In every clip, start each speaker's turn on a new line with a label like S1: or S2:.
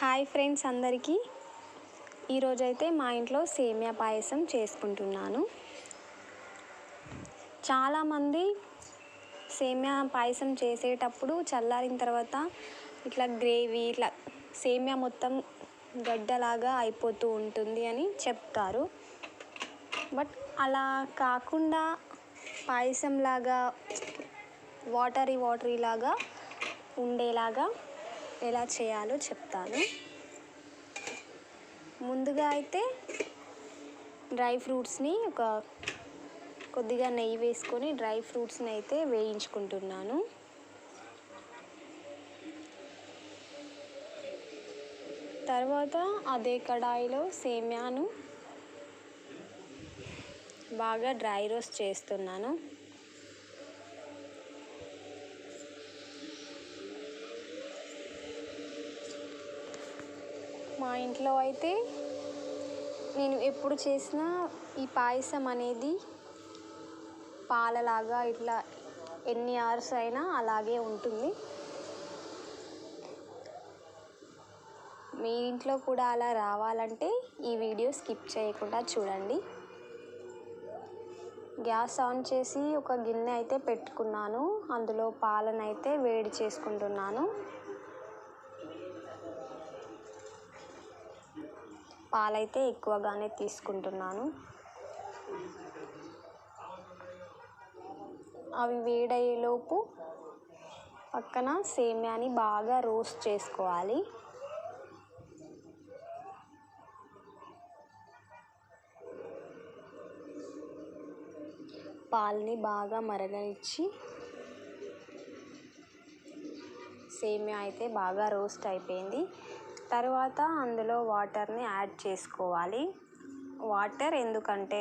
S1: Hi friends అందరికీ. ఈరోజైతే మా ఇంట్లో సేమియా పాయసం చేసుకుంటున్నాను. చాలామంది సేమియా పాయసం చేసేటప్పుడు చల్లారిన తర్వాత ఇట్లా గ్రేవీ ఇట్లా సేమియా మొత్తం గడ్డలాగా అయిపోతూ ఉంటుంది అని చెప్తారు. బట్ అలా కాకుండా పాయసంలాగా వాటరీ లాగా ఉండేలాగా ఎలా చేయాలో చెప్తాను. ముందుగా అయితే డ్రై ఫ్రూట్స్ని కొద్దిగా నెయ్యి వేసుకొని డ్రై ఫ్రూట్స్ని అయితే వేయించుకుంటున్నాను. తర్వాత అదే కడాయిలో సేమియాను బాగా డ్రై రోస్ట్ చేస్తున్నాను. మా ఇంట్లో అయితే నేను ఎప్పుడు చేసినా ఈ పాయసం అనేది పాలలాగా ఇట్లా ఎన్ని అవర్స్ అయినా అలాగే ఉంటుంది. మీ ఇంట్లో కూడా అలా రావాలంటే ఈ వీడియో స్కిప్ చేయకుండా చూడండి. గ్యాస్ ఆన్ చేసి ఒక గిన్నె అయితే పెట్టుకున్నాను. అందులో పాలనైతే వేడి చేసుకుంటున్నాను. పాలైతే ఎక్కువగానే తీసుకుంటున్నాను. అవి వేడయ్యేలోపు పక్కన సేమియాని బాగా రోస్ట్ చేసుకోవాలి. పాలని బాగా మరగనిచ్చి సేమియా అయితే బాగా రోస్ట్ అయిపోయింది. తర్వాత అందులో వాటర్ని యాడ్ చేసుకోవాలి. వాటర్ ఎందుకంటే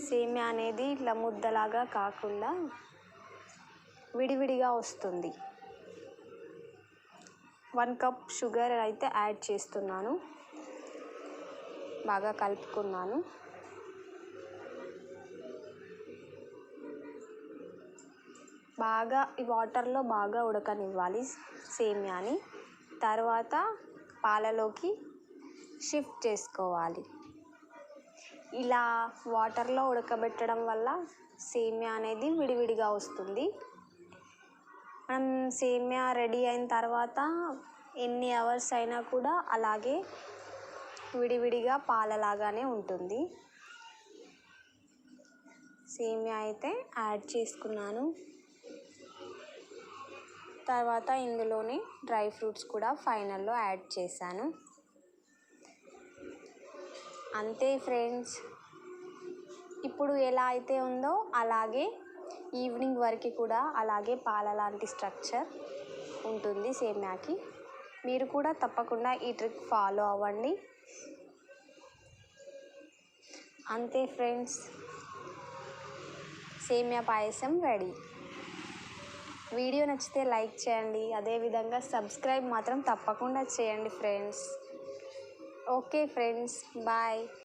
S1: సేమియా అనేది ఇట్లా ముద్దలాగా కాకుండా విడివిడిగా వస్తుంది. 1 కప్ షుగర్ అయితే యాడ్ చేస్తున్నాను. బాగా కలుపుకున్నాను. బాగా ఈ వాటర్లో బాగా ఉడకనివ్వాలి సేమియాని. తర్వాత పాలలోకి షిఫ్ట్ చేసుకోవాలి. ఇలా వాటర్లో ఉడకబెట్టడం వల్ల సేమియా అనేది విడివిడిగా వస్తుంది. మనం సేమియా రెడీ అయిన తర్వాత ఎన్ని అవర్స్ అయినా కూడా అలాగే విడివిడిగా పాలలాగానే ఉంటుంది. సేమియా అయితే యాడ్ చేసుకున్నాను. తర్వాత ఇందులోనే డ్రై ఫ్రూట్స్ కూడా ఫైనల్లో యాడ్ చేశాను. అంతే ఫ్రెండ్స్. ఇప్పుడు ఎలా అయితే ఉందో అలాగే ఈవినింగ్ వరకు కూడా అలాగే పాల లాంటి స్ట్రక్చర్ ఉంటుంది సేమియాకి. మీరు కూడా తప్పకుండా ఈ ట్రిక్ ఫాలో అవ్వండి. అంతే ఫ్రెండ్స్, సేమియా పాయసం రెడీ. వీడియో నచ్చితే లైక్ చేయండి. అదేవిధంగా సబ్స్క్రైబ్ మాత్రం తప్పకుండా చేయండి ఫ్రెండ్స్. Okay friends, bye.